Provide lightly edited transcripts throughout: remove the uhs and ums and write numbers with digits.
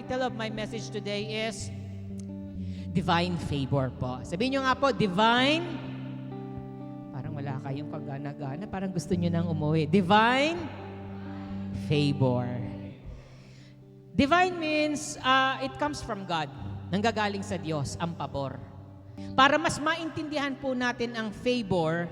title of my message today is Divine Favor po. Sabihin nyo nga po, Divine, parang wala kayong kagana-gana, parang gusto nyo nang umuwi. Divine Favor. Divine means, it comes from God. Nanggagaling sa Diyos, ang pabor. Para mas maintindihan po natin ang favor,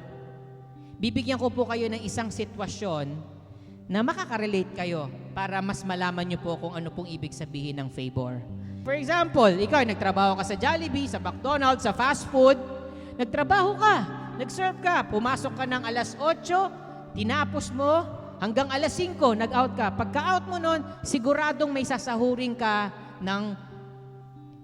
bibigyan ko po kayo ng isang sitwasyon na makaka-relate kayo para mas malaman nyo po kung ano pong ibig sabihin ng favor. For example, ikaw ay nagtrabaho ka sa Jollibee, sa McDonald's, sa fast food. Nagtrabaho ka, nag-serve ka, pumasok ka ng alas 8, tinapos mo, hanggang alas 5, nag-out ka. Pagka-out mo nun, siguradong may sasahurin ka ng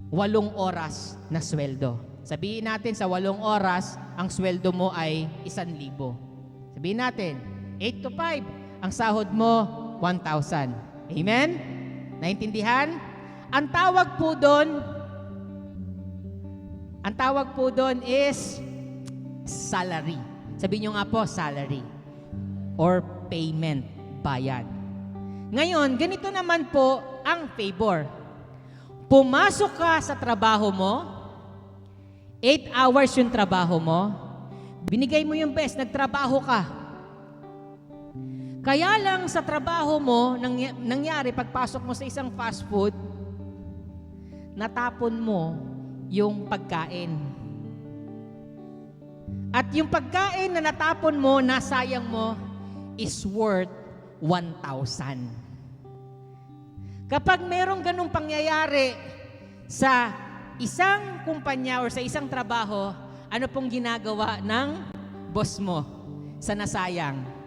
8 oras na sweldo. Sabihin natin sa 8 oras, ang sweldo mo ay 1,000. Sabihin natin, 8 to 5, ang sahod mo, 1,000. Amen? Naintindihan? Ang tawag po doon is salary. Sabihin nyo nga po, salary. Or payment, bayad. Ngayon, ganito naman po ang favor. Pumasok ka sa trabaho mo, 8 hours yung trabaho mo, binigay mo yung best, nagtrabaho ka. Kaya lang sa trabaho mo, nangyari, pagpasok mo sa isang fast food, natapon mo yung pagkain. At yung pagkain na natapon mo, nasayang mo, is worth 1,000. Kapag merong ganung pangyayari sa isang kumpanya o sa isang trabaho, ano pong ginagawa ng boss mo sa nasayang?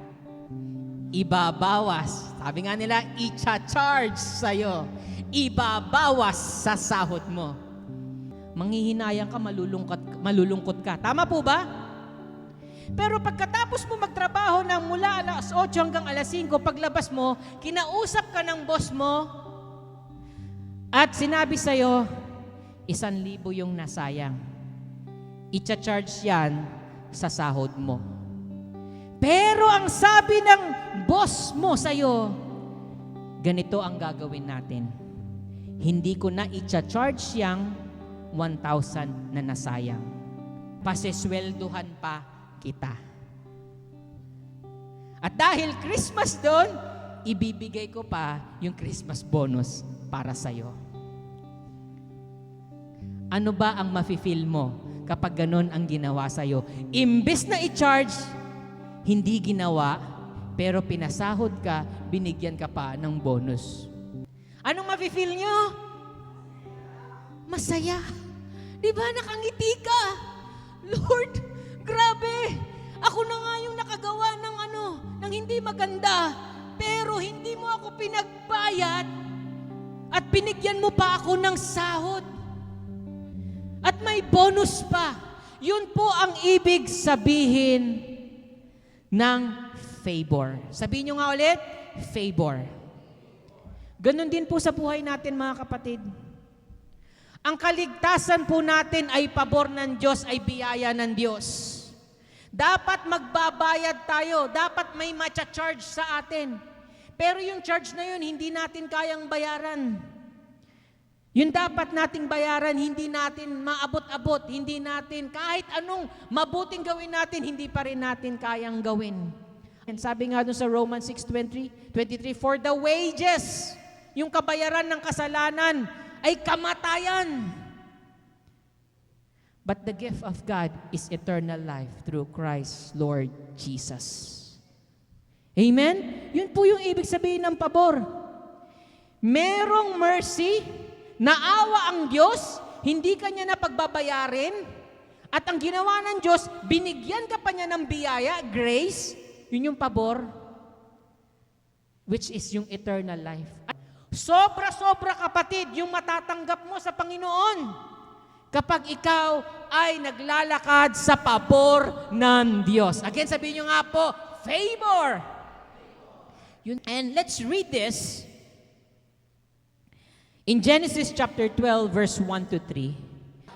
Ibabawas. Sabi nga nila, i-charge sa'yo. Ibabawas sa sahod mo. Manghihinayang ka, malulungkot ka. Tama po ba? Pero pagkatapos mo magtrabaho ng mula alas 8 hanggang alas 5, paglabas mo, kinausap ka ng boss mo at sinabi sa'yo, 1,000 yung nasayang. I-charge yan sa sahod mo. Pero ang sabi ng boss mo sa'yo, ganito ang gagawin natin. Hindi ko na i-charge yang 1,000 na nasayang. Pasiswelduhan pa kita. At dahil Christmas doon, ibibigay ko pa yung Christmas bonus para sa'yo. Ano ba ang mafe-feel mo kapag ganun ang ginawa sa'yo? Imbes na i-charge, hindi ginawa, pero pinasahod ka, binigyan ka pa ng bonus. Anong mafe-feel nyo? Masaya. Di ba nakangiti ka? Lord, grabe. Ako na nga yung nakagawa ng hindi maganda. Pero hindi mo ako pinagbayad at binigyan mo pa ako ng sahod. At may bonus pa. Yun po ang ibig sabihin ng favor. Sabihin nyo nga ulit, favor. Ganon din po sa buhay natin, mga kapatid. Ang kaligtasan po natin ay pabor ng Diyos, ay biyaya ng Diyos. Dapat magbabayad tayo, dapat may matcha-charge sa atin. Pero yung charge na yun, hindi natin kayang bayaran. Yung dapat nating bayaran, hindi natin maabot-abot, hindi natin, kahit anong mabuting gawin natin, hindi pa rin natin kayang gawin. And sabi nga doon sa Romans 6:23, for the wages, yung kabayaran ng kasalanan, ay kamatayan. But the gift of God is eternal life through Christ Lord Jesus. Amen? Yun po yung ibig sabihin ng pabor. Merong mercy, naawa ang Diyos, hindi ka niya na pagbabayarin, at ang ginawa ng Diyos, binigyan ka pa niya ng biyaya, grace, yun yung pabor, which is yung eternal life. Sobra-sobra, kapatid, yung matatanggap mo sa Panginoon kapag ikaw ay naglalakad sa pabor ng Diyos. Again, sabihin nyo nga po, favor. And let's read this in Genesis chapter 12, verse 1 to 3.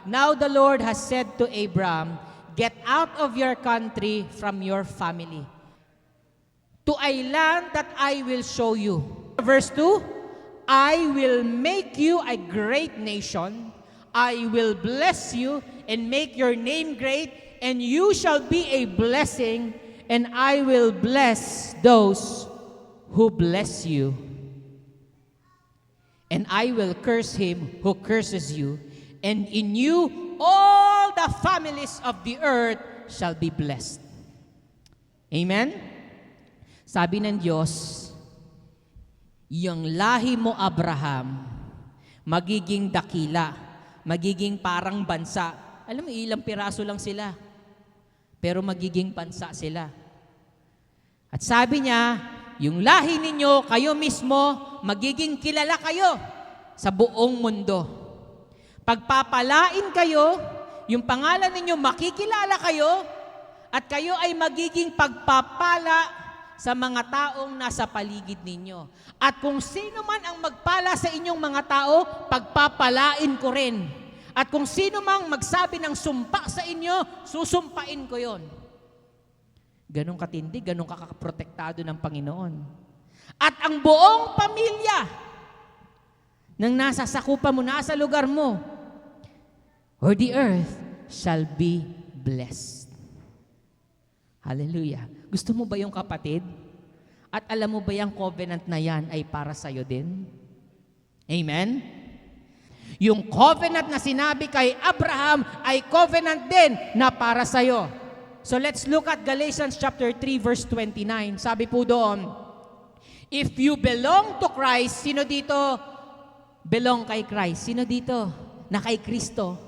Now the Lord has said to Abram, get out of your country, from your family, to a land that I will show you. Verse 2, I will make you a great nation. I will bless you and make your name great, and you shall be a blessing, and I will bless those who bless you. And I will curse him who curses you, and in you all the families of the earth shall be blessed. Amen? Sabi ng Diyos, yung lahi mo Abraham, magiging dakila, magiging parang bansa. Alam mo, ilang piraso lang sila, pero magiging bansa sila. At sabi niya, yung lahi ninyo, kayo mismo, magiging kilala kayo sa buong mundo. Pagpapalain kayo, yung pangalan ninyo, makikilala kayo, at kayo ay magiging pagpapala sa mga taong nasa paligid ninyo. At kung sino man ang magpala sa inyong mga tao, pagpapalain ko rin. At kung sino mang magsabi ng sumpa sa inyo, susumpain ko yon. Ganong katindi, ganong kakaprotektado ng Panginoon. At ang buong pamilya ng nasa sakupan mo, nasa lugar mo, or the earth shall be blessed. Hallelujah. Gusto mo ba yung kapatid? At alam mo ba yung covenant na yan ay para sa'yo din? Amen? Yung covenant na sinabi kay Abraham ay covenant din na para sa'yo. So let's look at Galatians chapter 3 verse 29. Sabi po doon, if you belong to Christ, sino dito belong kay Christ? Sino dito na kay Kristo?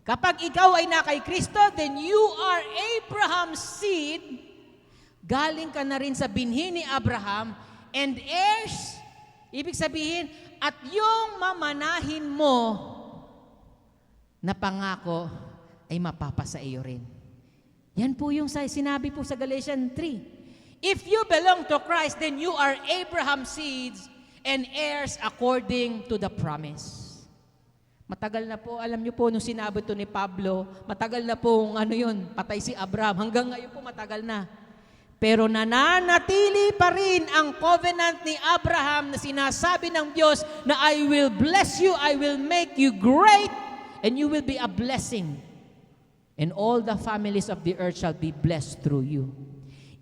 Kapag ikaw ay na kay Kristo, then you are Abraham's seed. Galing ka na rin sa binhi ni Abraham, and heirs, ibig sabihin, at yung mamanahin mo na pangako ay mapapasa iyo rin. Yan po yung sinabi po sa Galatians 3. If you belong to Christ, then you are Abraham's seeds and heirs according to the promise. Matagal na po, alam niyo po, nung sinabi to ni Pablo, matagal na po, patay si Abraham. Hanggang ngayon po, matagal na. Pero nananatili pa rin ang covenant ni Abraham na sinasabi ng Diyos na I will bless you, I will make you great, and you will be a blessing. And all the families of the earth shall be blessed through you.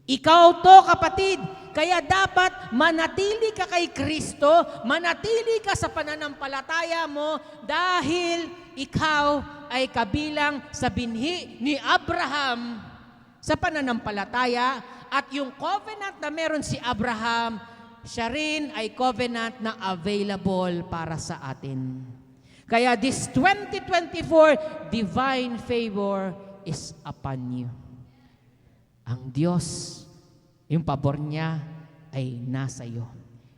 Ikaw to, kapatid, kaya dapat manatili ka kay Kristo, manatili ka sa pananampalataya mo dahil ikaw ay kabilang sa binhi ni Abraham sa pananampalataya, at yung covenant na meron si Abraham, siya rin ay covenant na available para sa atin. Kaya this 2024, divine favor is upon you. Ang Diyos, yung pabor niya ay nasa iyo.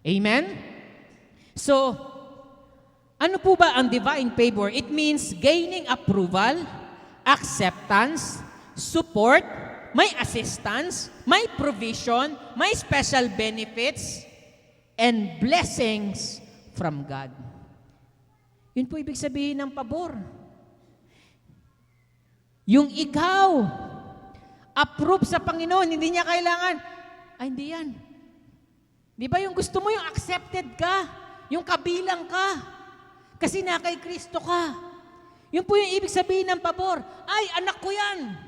Amen? So, ano po ba ang divine favor? It means gaining approval, acceptance, support, may assistance, may provision, may special benefits, and blessings from God. Yun po ibig sabihin ng pabor. Yung ikaw, approve sa Panginoon, hindi niya kailangan, hindi yan. Di ba yung gusto mo yung accepted ka, yung kabilang ka, kasi na kay Kristo ka. Yun po yung ibig sabihin ng pabor. Ay, anak ko yan.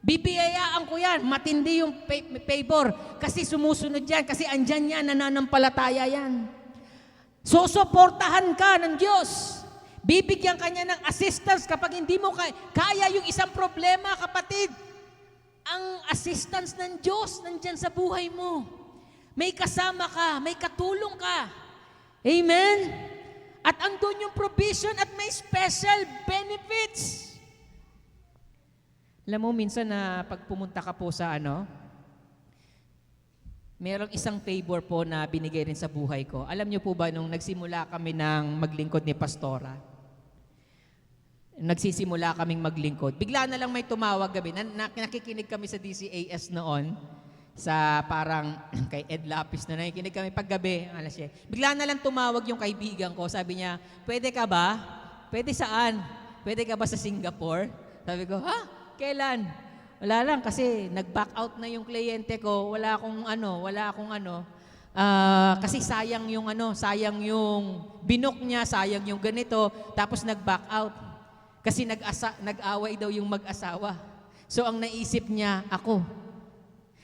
Bibiyayaan ko yan. Matindi yung favor. Kasi sumusunod yan. Kasi andyan yan, nananampalataya yan. Susuportahan ka ng Diyos. Bibigyan ka niya ng assistance kapag hindi mo kaya yung isang problema, kapatid. Ang assistance ng Diyos nandyan sa buhay mo. May kasama ka, may katulong ka. Amen? At andun yung provision at may special benefits. Alam mo, minsan na pag pumunta ka po sa merong isang favor po na binigay rin sa buhay ko. Alam niyo po ba, nung nagsimula kami ng maglingkod ni Pastora, nagsisimula kaming maglingkod, bigla na lang may tumawag gabi. Nakikinig kami sa DCAS noon, sa parang kay Ed Lapis na nakikinig kami paggabi, alas 7. Bigla na lang tumawag yung kaibigan ko, sabi niya, pwede ka ba? Pwede saan? Pwede ka ba sa Singapore? Sabi ko, ha? Kailan? Wala lang kasi nag-back out na yung kliyente ko, wala akong Kasi sayang yung sayang yung binook niya, sayang yung ganito, tapos nag-back out. Kasi nag-away daw yung mag-asawa. So ang naisip niya, ako.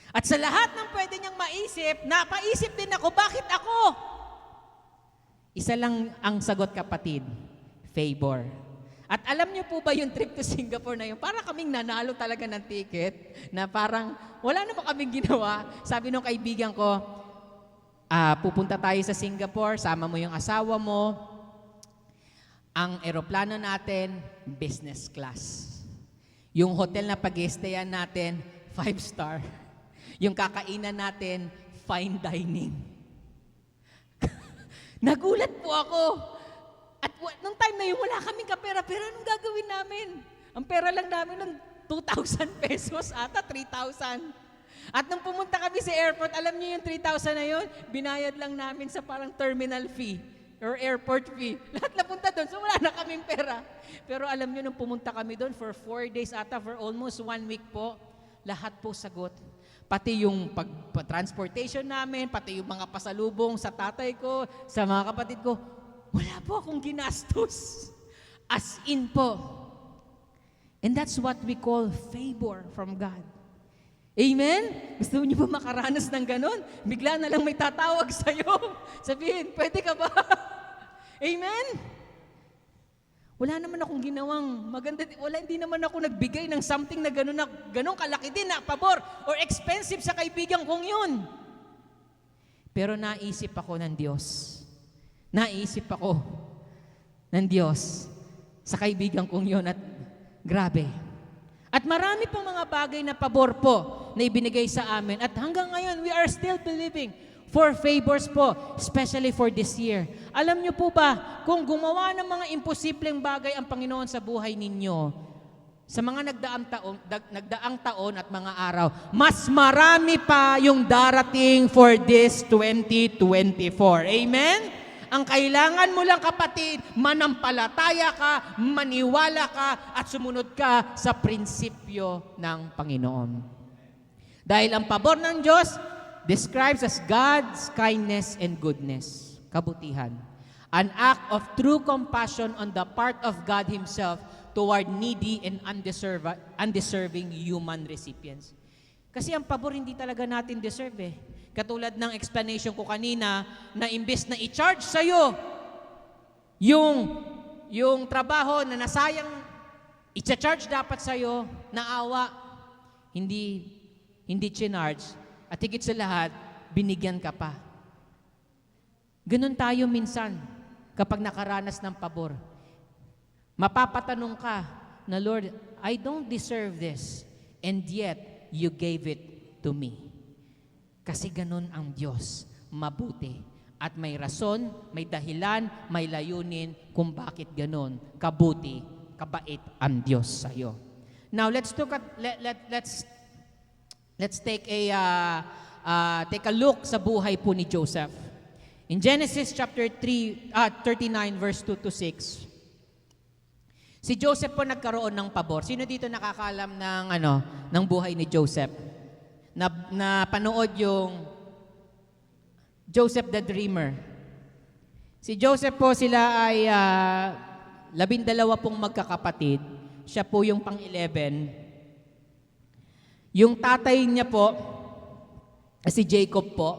At sa lahat ng pwede niyang maisip, napaisip din ako, bakit ako? Isa lang ang sagot, kapatid, favor. At alam niyo po ba yung trip to Singapore na yun? Para kaming nanalo talaga ng ticket na parang wala naman kaming ginawa. Sabi nung kaibigan ko, pupunta tayo sa Singapore, sama mo yung asawa mo. Ang eroplano natin, business class. Yung hotel na pag-stayan natin, 5-star. Yung kakainan natin, fine dining. Nagulat po ako. At nung time na yun, wala kaming kapera-pera. Anong gagawin namin? Ang pera lang namin ng 2,000 pesos ata, 3,000. At nung pumunta kami sa airport, alam niyo yung 3,000 na yun, binayad lang namin sa parang terminal fee or airport fee. Lahat napunta doon, so wala na kaming pera. Pero alam niyo, nung pumunta kami doon for 4 days ata, for almost 1 week po, lahat po sagot. Pati yung transportation namin, pati yung mga pasalubong sa tatay ko, sa mga kapatid ko, wala po akong ginastos. As in po. And that's what we call favor from God. Amen? Gusto niyo ba makaranas ng ganon? Bigla na lang may tatawag sa'yo. Sabihin, pwede ka ba? Amen? Wala naman akong ginawang maganda. Hindi naman ako nagbigay ng something na ganun kalaki din na pabor or expensive sa kaibigan kong yun. Pero naisip ako ng Diyos. Naisip ako ng Diyos sa kaibigan kong yun at grabe. At marami pang mga bagay na pabor po na ibinigay sa amin. At hanggang ngayon, we are still believing for favors po, especially for this year. Alam niyo po ba, kung gumawa ng mga imposibleng bagay ang Panginoon sa buhay ninyo, sa mga nagdaang taon at mga araw, mas marami pa yung darating for this 2024. Amen? Ang kailangan mo lang, kapatid, manampalataya ka, maniwala ka, at sumunod ka sa prinsipyo ng Panginoon. Dahil ang pabor ng Diyos describes as God's kindness and goodness, kabutihan. An act of true compassion on the part of God Himself toward needy and undeserving human recipients. Kasi ang pabor hindi talaga natin deserve eh. Katulad ng explanation ko kanina na imbes na i-charge sa'yo yung trabaho na nasayang i-charge dapat sa'yo, naawa, hindi chinarge, at higit sa lahat, binigyan ka pa. Ganun tayo minsan kapag nakaranas ng pabor. Mapapatanong ka na, Lord, I don't deserve this, and yet you gave it to me. Kasi ganun ang Diyos, mabuti. At may rason, may dahilan, may layunin kung bakit ganun, kabuti, kabait ang Diyos sa'yo. Now, let's take a look sa buhay po ni Joseph. In Genesis chapter 39 verse 2 to 6. Si Joseph po nagkaroon ng pabor. Sino dito nakakaalam ng buhay ni Joseph? Na panood yung Joseph the Dreamer. Si Joseph po, sila ay 12 pong magkakapatid. Siya po yung pang-11. Yung tatay niya po, si Jacob po,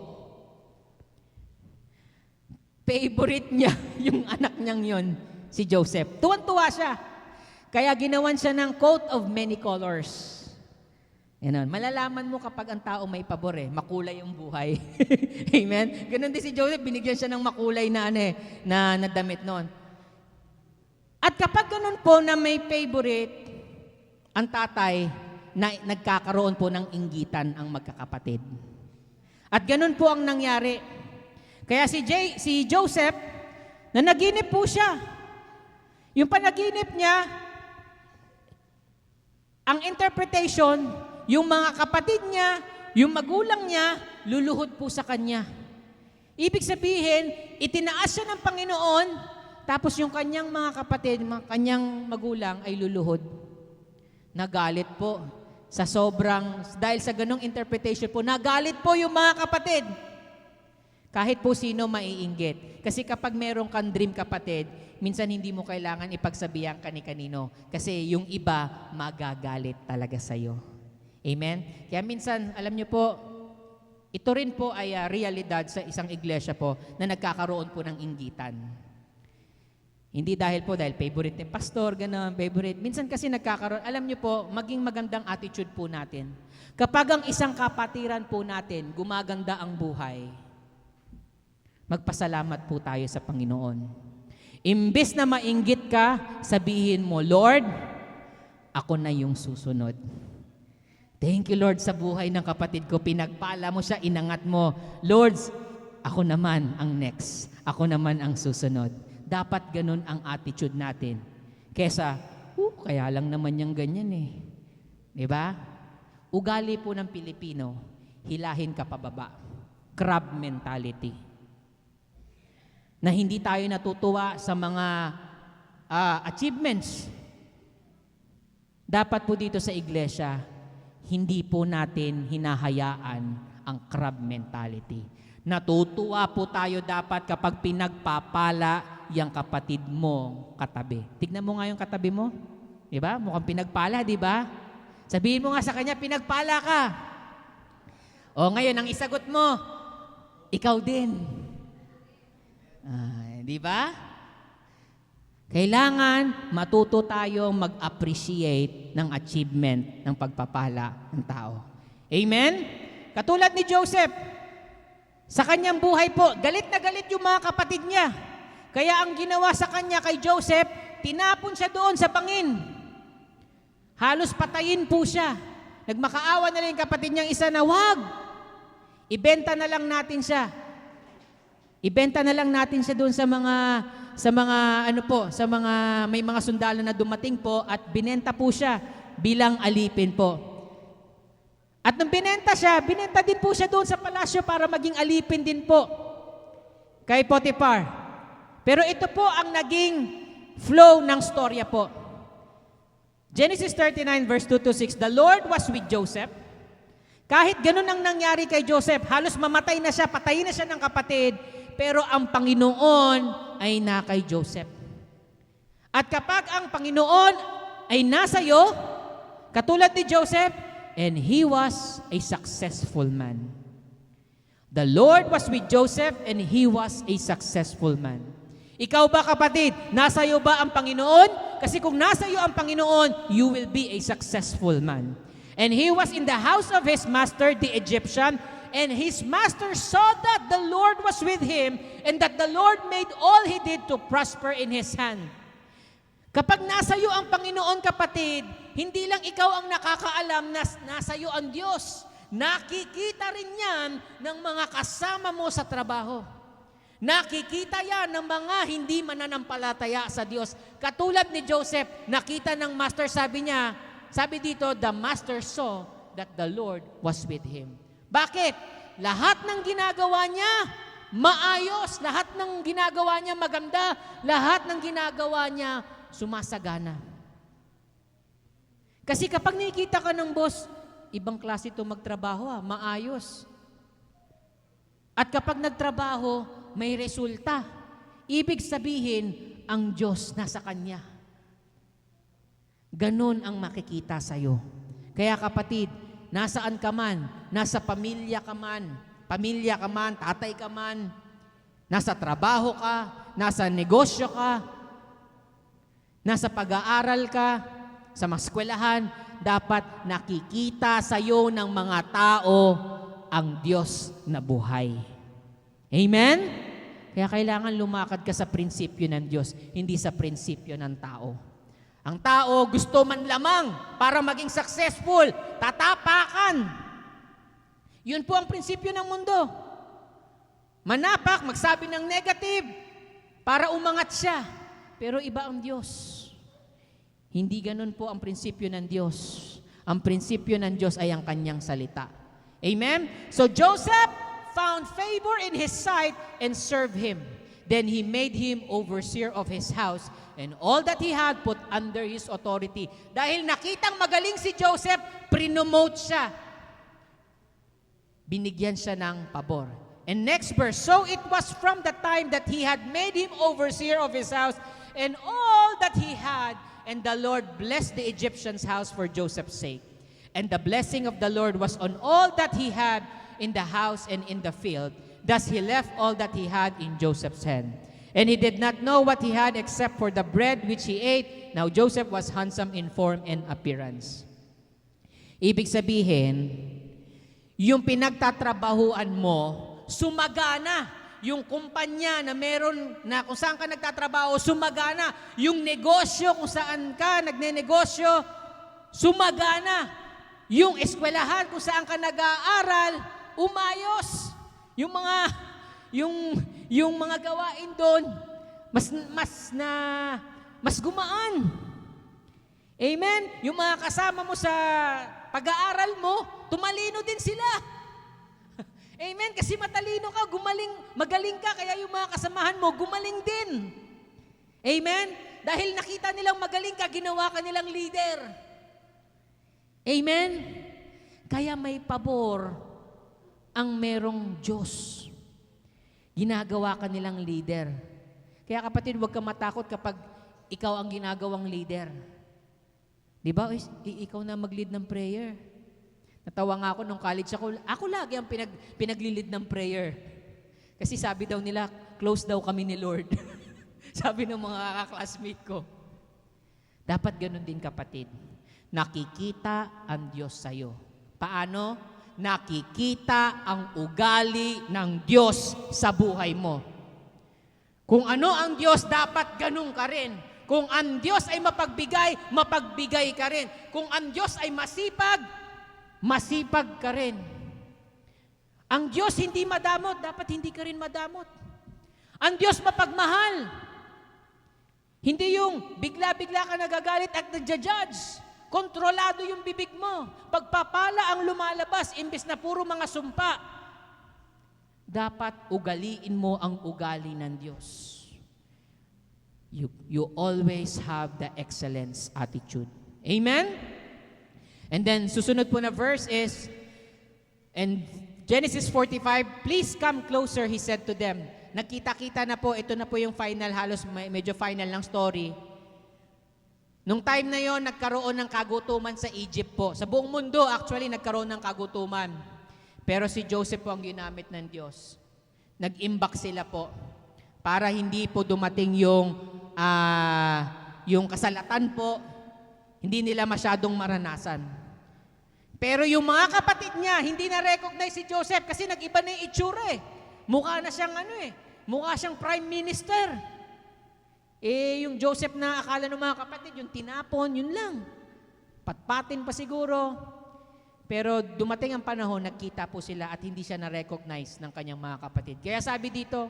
favorite niya yung anak niyang yon, si Joseph. Tuwan-tuwa siya. Kaya ginawan siya ng coat of many colors. Yan, malalaman mo kapag ang tao may pabor makulay yung buhay. Amen? Ganon din si Joseph, binigyan siya ng makulay na damit noon. At kapag ganon po na may favorite, ang tatay, na nagkakaroon po ng inggitan ang magkakapatid. At ganon po ang nangyari. Kaya si Joseph, na naginip po siya. Yung panaginip niya, ang interpretation, yung mga kapatid niya, yung magulang niya, luluhod po sa kanya. Ibig sabihin, itinaas siya ng Panginoon, tapos yung kanyang mga kapatid, kanyang magulang ay luluhod. Nagalit po. Dahil sa ganong interpretation po, nagalit po yung mga kapatid. Kahit po sino maiinggit. Kasi kapag meron kang dream, kapatid, minsan hindi mo kailangan ipagsabihan kani-kanino. Kasi yung iba, magagalit talaga sa'yo. Amen? Kaya minsan, alam niyo po, ito rin po ay realidad sa isang iglesia po na nagkakaroon po ng inggitan. Hindi dahil favorite ni pastor, gano'n, favorite. Minsan kasi nagkakaroon, alam niyo po, maging magandang attitude po natin. Kapag ang isang kapatiran po natin, gumaganda ang buhay, magpasalamat po tayo sa Panginoon. Imbes na mainggit ka, sabihin mo, Lord, ako na yung susunod. Thank you, Lord, sa buhay ng kapatid ko. Pinagpala mo siya, inangat mo. Lord, ako naman ang next. Ako naman ang susunod. Dapat ganun ang attitude natin. Kesa, kaya lang naman yung ganyan eh. Diba? Ugali po ng Pilipino, hilahin ka pababa. Crab mentality. Na hindi tayo natutuwa sa mga achievements. Dapat po dito sa iglesia, hindi po natin hinahayaan ang crab mentality. Natutuwa po tayo dapat kapag pinagpapala yung kapatid mo katabi. Tignan mo nga yung katabi mo. Diba? Mukhang pinagpala, diba? Sabihin mo nga sa kanya, pinagpala ka. O ngayon, ang isagot mo, ikaw din. Diba? Kailangan matuto tayong mag-appreciate ng achievement ng pagpapala ng tao. Amen? Katulad ni Joseph, sa kanyang buhay po, galit na galit yung mga kapatid niya. Kaya ang ginawa sa kanya kay Joseph, tinapon siya doon sa bangin. Halos patayin po siya. Nagmakaawa na lang yung kapatid niyang isa na, wag! Ibenta na lang natin siya. Ibenta na lang natin siya doon sa mga may mga sundalo na dumating po at binenta po siya bilang alipin po. At nung binenta din po siya doon sa palasyo para maging alipin din po kay Potiphar. Pero ito po ang naging flow ng storya po. Genesis 39 verse 2-6, the Lord was with Joseph. Kahit ganun ang nangyari kay Joseph, halos mamatay na siya, patayin na siya ng kapatid, pero ang Panginoon ay na kay Joseph. At kapag ang Panginoon ay nasa iyo, katulad ni Joseph, and he was a successful man. The Lord was with Joseph and he was a successful man. Ikaw ba, kapatid, nasa iyo ba ang Panginoon? Kasi kung nasa iyo ang Panginoon, you will be a successful man. And he was in the house of his master, the Egyptian, and his master saw that the Lord was with him and that the Lord made all he did to prosper in his hand. Kapag nasa iyo ang Panginoon, kapatid, hindi lang ikaw ang nakakaalam na nasa iyo ang Diyos. Nakikita rin yan ng mga kasama mo sa trabaho. Nakikita yan ng mga hindi mananampalataya sa Diyos. Katulad ni Joseph, nakita ng master, sabi dito, the master saw that the Lord was with him. Bakit? Lahat ng ginagawa niya, maayos. Lahat ng ginagawa niya maganda. Lahat ng ginagawa niya sumasagana. Kasi kapag nakikita ka ng boss, ibang klase ito magtrabaho, maayos. At kapag nagtrabaho, may resulta. Ibig sabihin, ang Diyos nasa kanya. Ganon ang makikita sa'yo. Kaya kapatid, nasaan ka man, nasa pamilya ka man, tatay ka man, nasa trabaho ka, nasa negosyo ka, nasa pag-aaral ka, sa eskwelahan, dapat nakikita sa'yo ng mga tao ang Diyos na buhay. Amen? Kaya kailangan lumakad ka sa prinsipyo ng Diyos, hindi sa prinsipyo ng tao. Ang tao gusto man lamang para maging successful, tatapakan. Yun po ang prinsipyo ng mundo. Manapak, magsabi ng negative para umangat siya. Pero iba ang Diyos. Hindi ganun po ang prinsipyo ng Diyos. Ang prinsipyo ng Diyos ay ang kanyang salita. Amen? So Joseph found favor in his sight and served him. Then he made him overseer of his house, and all that he had put under his authority. Dahil nakitang magaling si Joseph, prinomote siya. Binigyan siya ng pabor. And next verse, so it was from the time that he had made him overseer of his house and all that he had, and the Lord blessed the Egyptian's house for Joseph's sake. And the blessing of the Lord was on all that he had in the house and in the field. Thus he left all that he had in Joseph's hand. And he did not know what he had except for the bread which he ate. Now Joseph was handsome in form and appearance. Ibig sabihin, yung pinagtatrabahuan mo, sumagana. Yung kumpanya na meron na kung saan ka nagtatrabaho, sumagana. Yung negosyo kung saan ka nagnenegosyo, sumagana. Yung eskwelahan kung saan ka nag-aaral, umayos. Yung mga gawain doon, mas gumaan. Amen? Yung mga kasama mo sa pag-aaral mo, tumalino din sila. Amen? Kasi matalino ka, magaling ka, kaya yung mga kasamahan mo, gumaling din. Amen? Dahil nakita nilang magaling ka, ginawa ka nilang leader. Amen? Kaya may pabor ang merong Diyos. Ginagawa ka nilang leader. Kaya kapatid, huwag ka matakot kapag ikaw ang ginagawang leader. Di ba? Ikaw na mag-lead ng prayer. Natawa nga ako nung college ako lagi ang pinaglilid ng prayer. Kasi sabi daw nila, close daw kami ni Lord. Sabi ng mga classmate ko. Dapat ganun din kapatid. Nakikita ang Diyos sa'yo. Paano? Nakikita ang ugali ng Diyos sa buhay mo. Kung ano ang Diyos, dapat ganun ka rin. Kung ang Diyos ay mapagbigay ka rin. Kung ang Diyos ay masipag ka rin. Ang Diyos hindi madamot, dapat hindi ka rin madamot. Ang Diyos mapagmahal. Hindi yung bigla-bigla ka nagagalit at nagja-judge. Kontrolado yung bibig mo. Pagpapala ang lumalabas, imbes na puro mga sumpa. Dapat ugaliin mo ang ugali ng Diyos. You always have the excellence attitude. Amen? And then, susunod po na verse is, and Genesis 45, please come closer, he said to them. Nagkita-kita na po, ito na po yung final, halos medyo final ng story. Nung time na yon, nagkaroon ng kagutuman sa Egypt po. Sa buong mundo, actually, nagkaroon ng kagutuman. Pero si Joseph po ang ginamit ng Diyos. Nag-imbak sila po para hindi po dumating yung kasalatan po, hindi nila masyadong maranasan. Pero yung mga kapatid niya, hindi na-recognize si Joseph kasi nag-iba na yung itsura eh. Mukha na siyang mukha siyang prime minister. Yung Joseph na akala ng mga kapatid, yung tinapon, yun lang. Patpatin pa siguro. Pero dumating ang panahon, nagkita po sila at hindi siya na-recognize ng kanyang mga kapatid. Kaya sabi dito,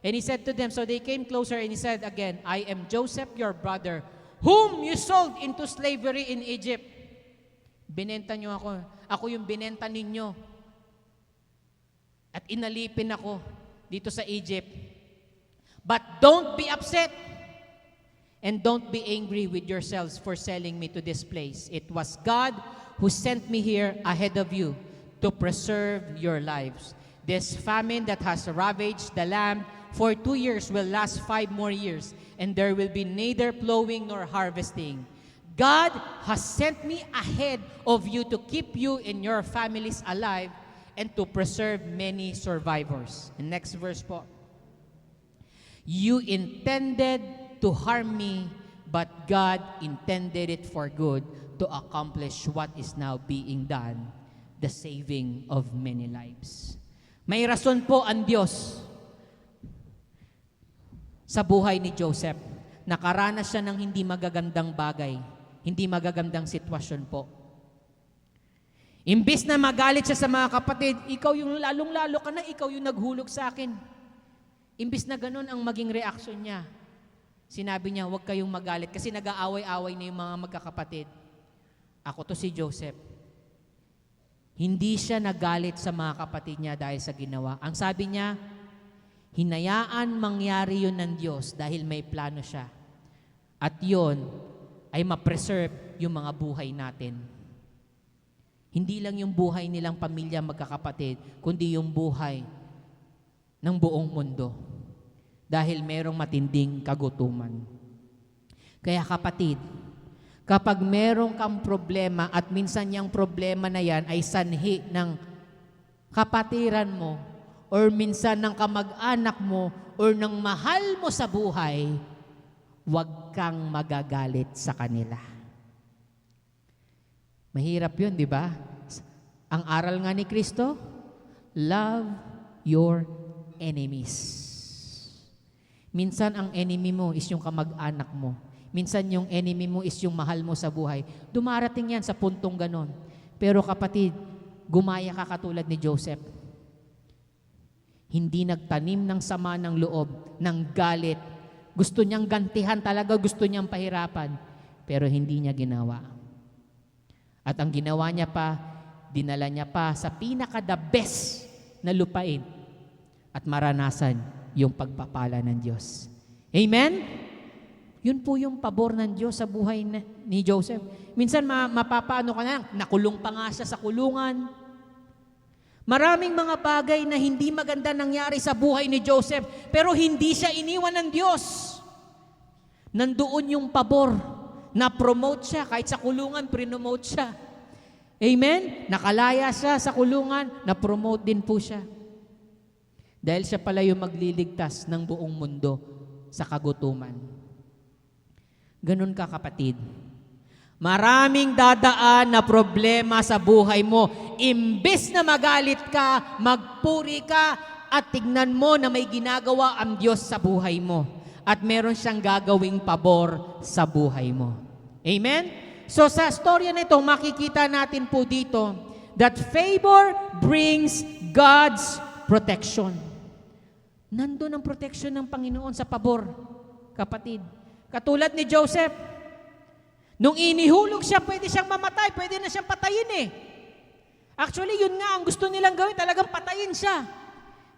and he said to them, so they came closer and he said again, I am Joseph, your brother, whom you sold into slavery in Egypt. Binenta niyo ako. Ako yung binenta ninyo. At inalipin ako dito sa Egypt. But don't be upset. And don't be angry with yourselves for selling me to this place. It was God who sent me here ahead of you to preserve your lives. This famine that has ravaged the land for 2 years will last 5 more years, and there will be neither plowing nor harvesting. God has sent me ahead of you to keep you and your families alive and to preserve many survivors. And next verse po. You intended to harm me, but God intended it for good to accomplish what is now being done, the saving of many lives. May rason po ang Diyos sa buhay ni Joseph. Nakaranas siya ng hindi magagandang bagay, hindi magagandang sitwasyon po. Imbis na magalit siya sa mga kapatid, ikaw yung lalong-lalo ka na, ikaw yung naghulog sa akin. Imbis na ganun ang maging reaksyon niya. Sinabi niya, huwag kayong magalit kasi nag-aaway-away na yung mga magkakapatid. Ako to si Joseph. Hindi siya nagalit sa mga kapatid niya dahil sa ginawa. Ang sabi niya, hinayaan mangyari yun ng Diyos dahil may plano siya. At yun ay ma-preserve yung mga buhay natin. Hindi lang yung buhay nilang pamilya magkakapatid, kundi yung buhay ng buong mundo dahil merong matinding kagutuman. Kaya kapatid, kapag merong kang problema at minsan yung problema na yan ay sanhi ng kapatiran mo or minsan ng kamag-anak mo or ng mahal mo sa buhay, huwag kang magagalit sa kanila. Mahirap yun, di ba? Ang aral nga ni Kristo, love your enemies. Minsan ang enemy mo is yung kamag-anak mo. Minsan yung enemy mo is yung mahal mo sa buhay. Dumarating yan sa puntong ganon. Pero kapatid, gumaya ka katulad ni Joseph. Hindi nagtanim ng sama ng loob, ng galit. Gusto niyang gantihan talaga, gusto niyang pahirapan. Pero hindi niya ginawa. At ang ginawa niya pa, dinala niya pa sa pinaka-the best na lupain at maranasan yung pagpapala ng Diyos. Amen? Yun po yung pabor ng Diyos sa buhay ni Joseph. Minsan mapapaano ka na, nakulong pa nga siya sa kulungan. Maraming mga bagay na hindi maganda nangyari sa buhay ni Joseph, pero hindi siya iniwan ng Diyos. Nandoon yung pabor. Na-promote siya, kahit sa kulungan, prinomote siya. Amen? Nakalaya siya sa kulungan, na-promote din po siya. Dahil siya pala yung magliligtas ng buong mundo sa kagutuman. Ganun ka, kapatid. Maraming dadaan na problema sa buhay mo. Imbes na magalit ka, magpuri ka, at tignan mo na may ginagawa ang Diyos sa buhay mo. At meron siyang gagawing pabor sa buhay mo. Amen? So sa storya na ito, makikita natin po dito that favor brings God's protection. Nandun ang protection ng Panginoon sa pabor, kapatid. Katulad ni Joseph, nung inihulog siya, pwede siyang mamatay, pwede na siyang patayin eh. Actually, yun nga ang gusto nilang gawin, talagang patayin siya.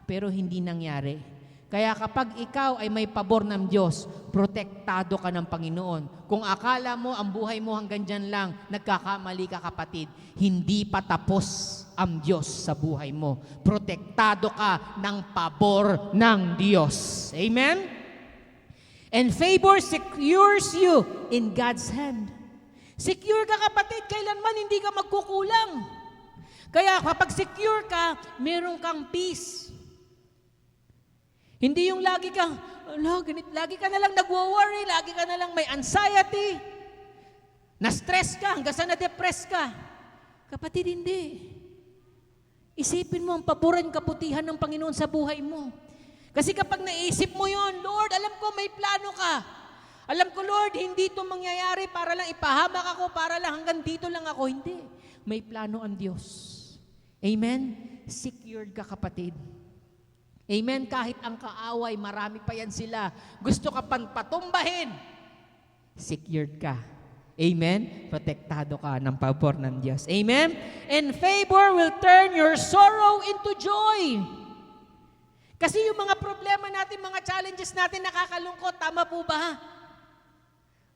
Pero hindi nangyari. Kaya kapag ikaw ay may pabor ng Diyos, protektado ka ng Panginoon. Kung akala mo ang buhay mo hanggang dyan lang, nagkakamali ka, kapatid. Hindi pa tapos ang Diyos sa buhay mo. Protektado ka ng pabor ng Diyos. Amen? And favor secures you in God's hand. Secure ka, kapatid, kailanman hindi ka magkukulang. Kaya kapag secure ka, meron kang peace. Hindi yung lagi ka na lang nagwo-worry, lagi ka na lang may anxiety, na-stress ka, hanggang sa na-depress ka. Kapatid, hindi. Isipin mo ang paboran kabutihan ng Panginoon sa buhay mo. Kasi kapag naisip mo yon, Lord, alam ko may plano ka. Alam ko, Lord, hindi ito mangyayari para lang ipahamak ako, para lang hanggang dito lang ako. Hindi. May plano ang Diyos. Amen? Secured ka, kapatid. Amen? Kahit ang kaaway, marami pa yan sila. Gusto ka pang patumbahin. Secured ka. Amen? Protektado ka ng pabor ng Diyos. Amen? And favor will turn your sorrow into joy. Kasi yung mga problema natin, mga challenges natin, nakakalungkot. Tama po ba?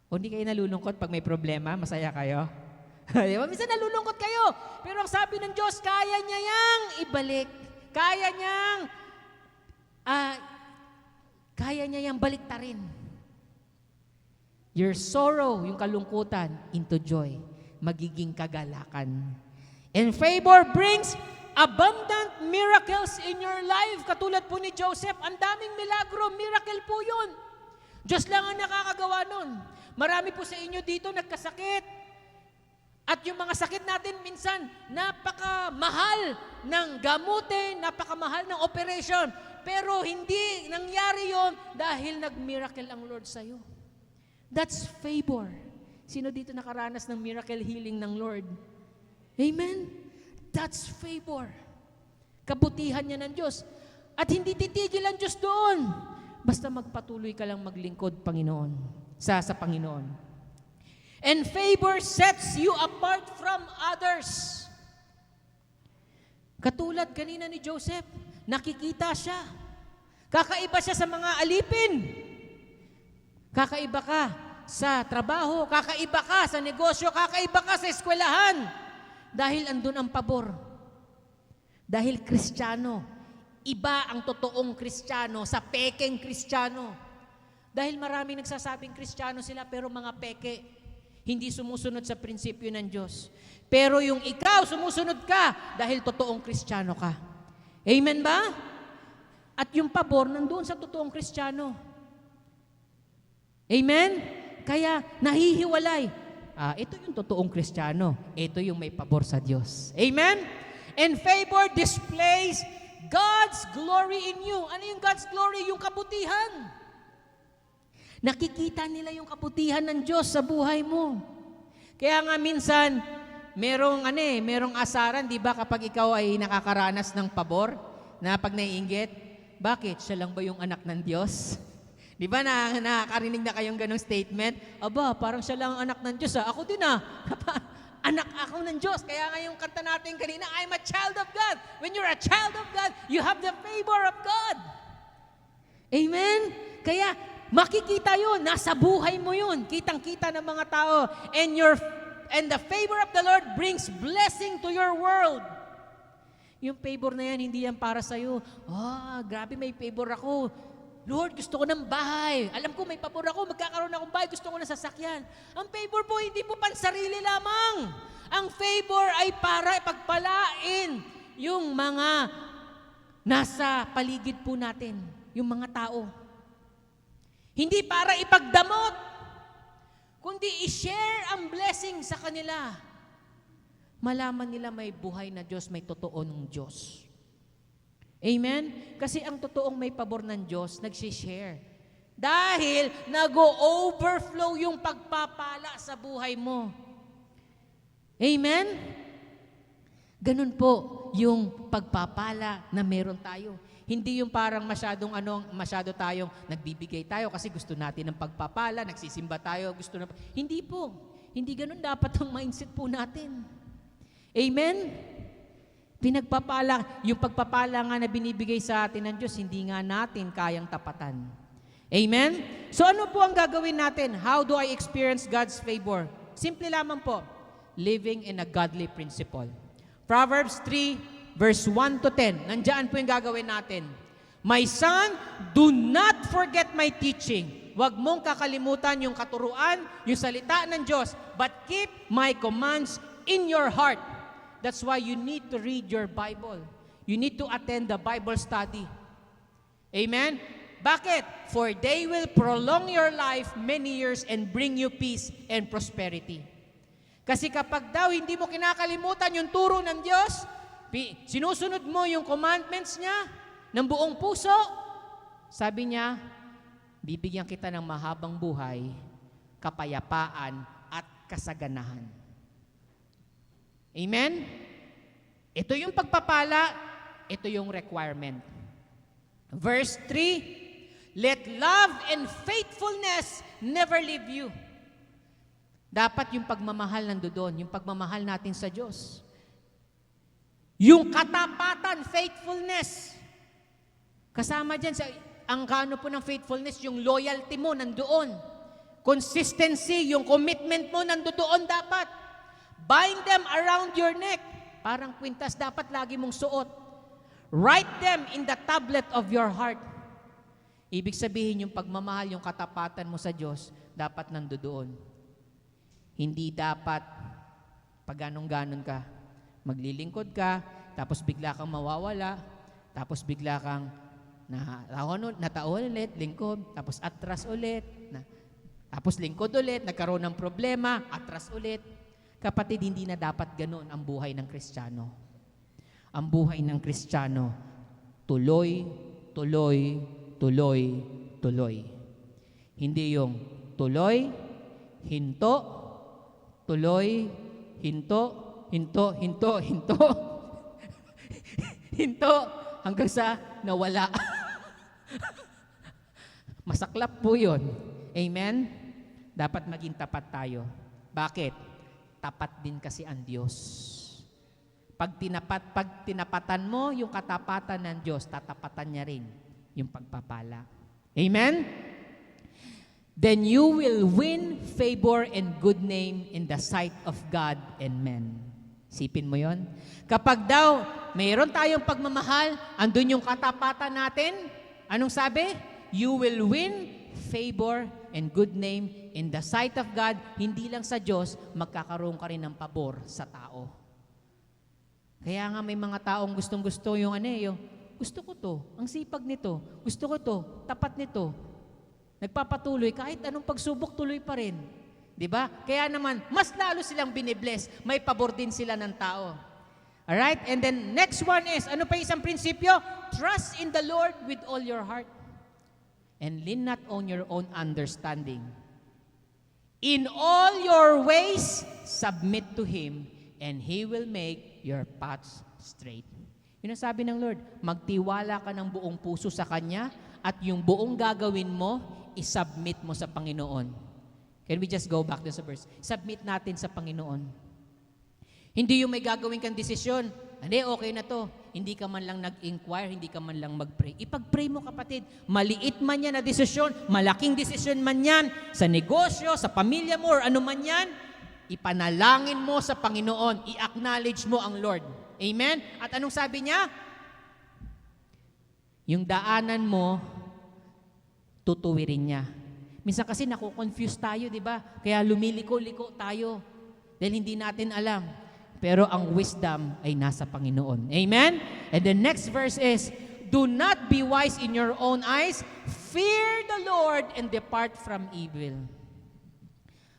O hindi kayo nalulungkot pag may problema? Masaya kayo? Diba? Minsan nalulungkot kayo. Pero ang sabi ng Diyos, kaya niya yang ibalik. Kaya niya yang baliktarin. Your sorrow, yung kalungkutan, into joy. Magiging kagalakan. And favor brings abundant miracles in your life. Katulad po ni Joseph, ang daming milagro, miracle po yun. Diyos lang ang nakakagawa nun. Marami po sa inyo dito nagkasakit. At yung mga sakit natin minsan, napakamahal ng gamutin, napakamahal ng operation. Pero hindi nangyari yon dahil nag-miracle ang Lord sa'yo. That's favor. Sino dito nakaranas ng miracle healing ng Lord? Amen? That's favor. Kabutihan niya ng Diyos. At hindi titigil ang Diyos doon. Basta magpatuloy ka lang maglingkod, Panginoon. Sa Panginoon. And favor sets you apart from others. Katulad kanina ni Joseph, nakikita siya. Kakaiba siya sa mga alipin. Kakaiba ka sa trabaho, kakaiba ka sa negosyo, kakaiba ka sa eskwelahan. Dahil andun ang pabor. Dahil Kristiyano, Iba ang totoong Kristiyano sa pekeng Kristiyano. Dahil marami nagsasabing Kristiyano sila pero mga peke. Hindi sumusunod sa prinsipyo ng Diyos. Pero yung ikaw, sumusunod ka dahil totoong Kristiyano ka. Amen ba? At yung pabor nandoon sa totoong Kristiyano. Amen? Kaya nahihiwalay. Ito yung totoong Kristiyano. Ito yung may pabor sa Diyos. Amen? And favor displays God's glory in you. Ano yung God's glory? Yung kabutihan. Nakikita nila yung kabutihan ng Diyos sa buhay mo. Kaya nga minsan, merong asaran, di ba, kapag ikaw ay nakakaranas ng pabor, na pag naiinggit, bakit? Siya lang ba yung anak ng Diyos? Di ba nakakarinig na kayong ganong statement? Aba, parang siya lang ang anak ng Diyos. Ako din anak ako ng Diyos. Kaya nga yung kanta natin kanina, I'm a child of God. When you're a child of God, you have the favor of God. Amen? Kaya makikita yun. Nasa buhay mo yun. Kitang-kita ng mga tao. And the favor of the Lord brings blessing to your world. Yung favor na yan, hindi yan para sa'yo. Grabe may favor ako. Lord, gusto ko ng bahay. Alam ko may pabor ako, magkakaroon akong bahay, gusto ko ng sasakyan. Ang favor po, hindi po pansarili lamang. Ang favor ay para ipagpalain yung mga nasa paligid po natin, yung mga tao. Hindi para ipagdamot, kundi i-share ang blessing sa kanila. Malaman nila may buhay na Diyos, may totoo ng Diyos. Amen? Kasi ang totoong may pabor ng Diyos, nagsishare. Dahil nag-overflow yung pagpapala sa buhay mo. Amen? Ganun po yung pagpapala na meron tayo. Hindi yung parang masyado tayong nagbibigay tayo kasi gusto natin ng pagpapala, nagsisimba tayo, Hindi po. Hindi ganun dapat ang mindset po natin. Amen? Yung pagpapala nga na binibigay sa atin ng Diyos, hindi nga natin kayang tapatan. Amen? So ano po ang gagawin natin? How do I experience God's favor? Simple lamang po, living in a godly principle. Proverbs 3, verse 1 to 10. Nandiyan po yung gagawin natin. My son, do not forget my teaching. Huwag mong kakalimutan yung katuruan, yung salita ng Diyos, but keep my commands in your heart. That's why you need to read your Bible. You need to attend the Bible study. Amen? Bakit? For they will prolong your life many years and bring you peace and prosperity. Kasi kapag daw hindi mo kinakalimutan yung turo ng Diyos, sinusunod mo yung commandments niya ng buong puso, sabi niya, bibigyan kita ng mahabang buhay, kapayapaan at kasaganahan. Amen? Ito yung pagpapala, ito yung requirement. Verse 3, let love and faithfulness never leave you. Dapat yung pagmamahal nandoon, yung pagmamahal natin sa Diyos. Yung katapatan, faithfulness. Kasama dyan, ang kano po ng faithfulness, yung loyalty mo nandoon. Consistency, yung commitment mo nandoon dapat. Bind them around your neck. Parang kwintas dapat lagi mong suot. Write them in the tablet of your heart. Ibig sabihin yung pagmamahal, yung katapatan mo sa Diyos, dapat nandoon. Hindi dapat pag ganun-ganon ka, maglilingkod ka, tapos bigla kang mawawala, tapos bigla kang nataon ulit, lingkod, tapos atras ulit, tapos lingkod ulit, nagkaroon ng problema, atras ulit. Kapatid, hindi na dapat ganun ang buhay ng Kristiyano. Ang buhay ng Kristiyano, tuloy, tuloy, tuloy, tuloy. Hindi yung tuloy, hinto, tuloy, hinto, hinto, hinto, hinto, hinto, hanggang sa nawala. Masaklap po yun. Amen? Dapat maging tapat tayo. Bakit? Tapat din kasi ang Diyos. Pag tinapatan mo yung katapatan ng Diyos, tatapatan niya rin yung pagpapala. Amen? Then you will win favor and good name in the sight of God and men. Sipin mo yon. Kapag daw mayroon tayong pagmamahal, andun yung katapatan natin, anong sabi? You will win favor and good name in the sight of God. Hindi lang sa Diyos, magkakaroon ka rin ng pabor sa tao. Kaya nga may mga taong gustong-gusto yung gusto ko to, ang sipag nito, gusto ko to, tapat nito. Nagpapatuloy, kahit anong pagsubok, tuloy pa rin. Diba? Kaya naman, mas lalo silang binibless. May pabor din sila ng tao. Alright? And then, next one is, ano pa isang prinsipyo? Trust in the Lord with all your heart. And lean not on your own understanding. In all your ways, submit to Him, and He will make your paths straight. Yun ang sabi ng Lord, magtiwala ka ng buong puso sa Kanya, at yung buong gagawin mo, isubmit mo sa Panginoon. Can we just go back to the verse? Submit natin sa Panginoon. Hindi yung may gagawin kang desisyon. Hindi, okay na to. Hindi ka man lang nag-inquire, hindi ka man lang mag-pray. Ipag-pray mo, kapatid. Maliit man yan na desisyon, malaking desisyon man yan, sa negosyo, sa pamilya mo, or ano man yan, ipanalangin mo sa Panginoon. I-acknowledge mo ang Lord. Amen? At anong sabi niya? Yung daanan mo, tutuwirin niya. Minsan kasi nakukonfuse tayo, di ba? Kaya lumiliko-liko tayo dahil hindi natin alam. Pero ang wisdom ay nasa Panginoon. Amen? And the next verse is, do not be wise in your own eyes. Fear the Lord and depart from evil.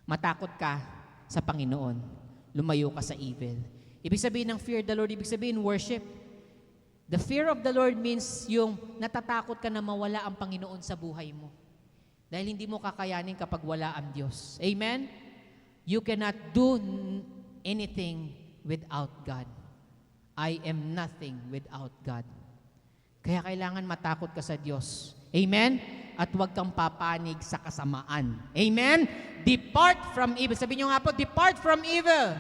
Matakot ka sa Panginoon. Lumayo ka sa evil. Ibig sabihin ng fear the Lord, ibig sabihin worship. The fear of the Lord means yung natatakot ka na mawala ang Panginoon sa buhay mo. Dahil hindi mo kakayanin kapag wala ang Diyos. Amen? You cannot do anything without God. I am nothing without God. Kaya kailangan matakot ka sa Diyos. Amen? At huwag kang papanig sa kasamaan. Amen? Depart from evil. Sabihin nyo nga po, depart from evil.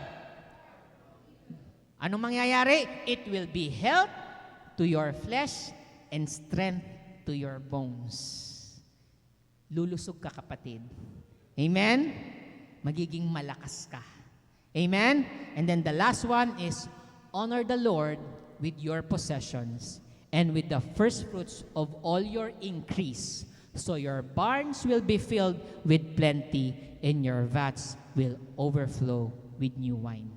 Anong mangyayari? It will be health to your flesh and strength to your bones. Lulusog ka, kapatid. Amen? Magiging malakas ka. Amen? And then the last one is, honor the Lord with your possessions and with the first fruits of all your increase, so your barns will be filled with plenty and your vats will overflow with new wine.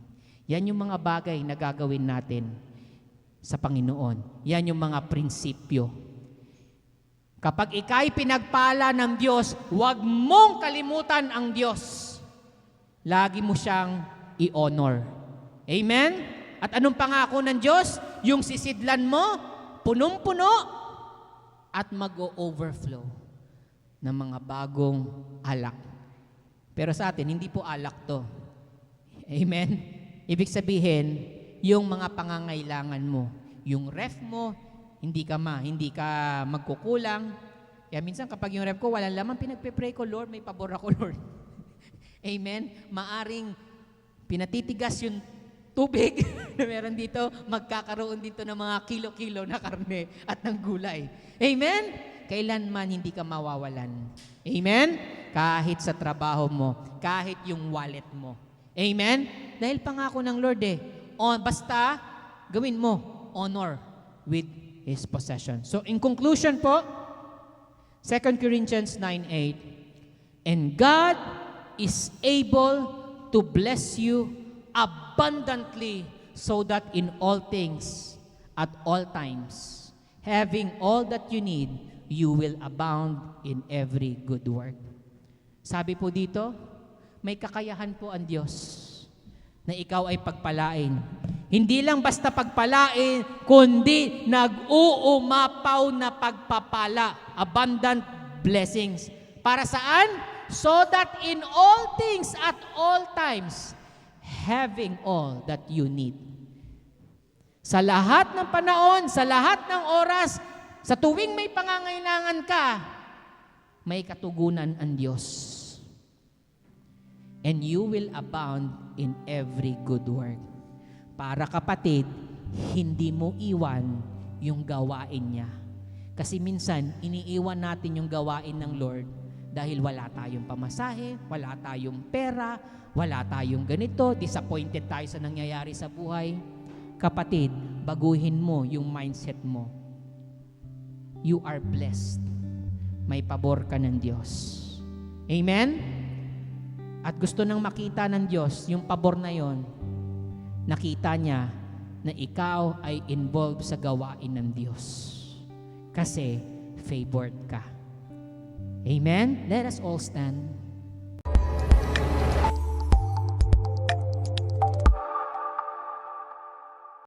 Yan yung mga bagay na gagawin natin sa Panginoon. Yan yung mga prinsipyo. Kapag ika'y pinagpala ng Diyos, huwag mong kalimutan ang Diyos. Lagi mo siyang i-honor. Amen? At anong pangako ng Diyos? Yung sisidlan mo, punong-puno at mag-o-overflow ng mga bagong alak. Pero sa atin, hindi po alak to. Amen? Ibig sabihin, yung mga pangangailangan mo, yung ref mo, hindi ka magkukulang. Kaya minsan kapag yung ref ko, walang laman, pinagpe-pray ko, Lord, may pabor ako, Lord. Amen? Maaring pinatitigas yung tubig na meron dito, magkakaroon dito ng mga kilo-kilo na karne at ng gulay. Amen? Kailanman hindi ka mawawalan. Amen? Kahit sa trabaho mo, kahit yung wallet mo. Amen? Dahil pangako ng Lord basta gawin mo, honor with His possession. So in conclusion po, 2 Corinthians 9:8, and God is able to bless you abundantly so that in all things, at all times, having all that you need, you will abound in every good work. Sabi po dito, may kakayahan po ang Diyos na ikaw ay pagpalain. Hindi lang basta pagpalain, kundi nag-uumapaw na pagpapala, abundant blessings. Para saan? So that in all things at all times, having all that you need. Sa lahat ng panahon, sa lahat ng oras, sa tuwing may pangangailangan ka, may katugunan ang Diyos. And you will abound in every good work. Para kapatid, hindi mo iwan yung gawain niya. Kasi minsan, iniiwan natin yung gawain ng Lord dahil wala tayong pamasahe, wala tayong pera, wala tayong ganito, disappointed tayo sa nangyayari sa buhay. Kapatid, baguhin mo yung mindset mo. You are blessed. May pabor ka ng Diyos. Amen? At gusto nang makita ng Diyos yung pabor na yon. Nakita niya na ikaw ay involved sa gawain ng Diyos. Kasi favored ka. Amen? Let us all stand.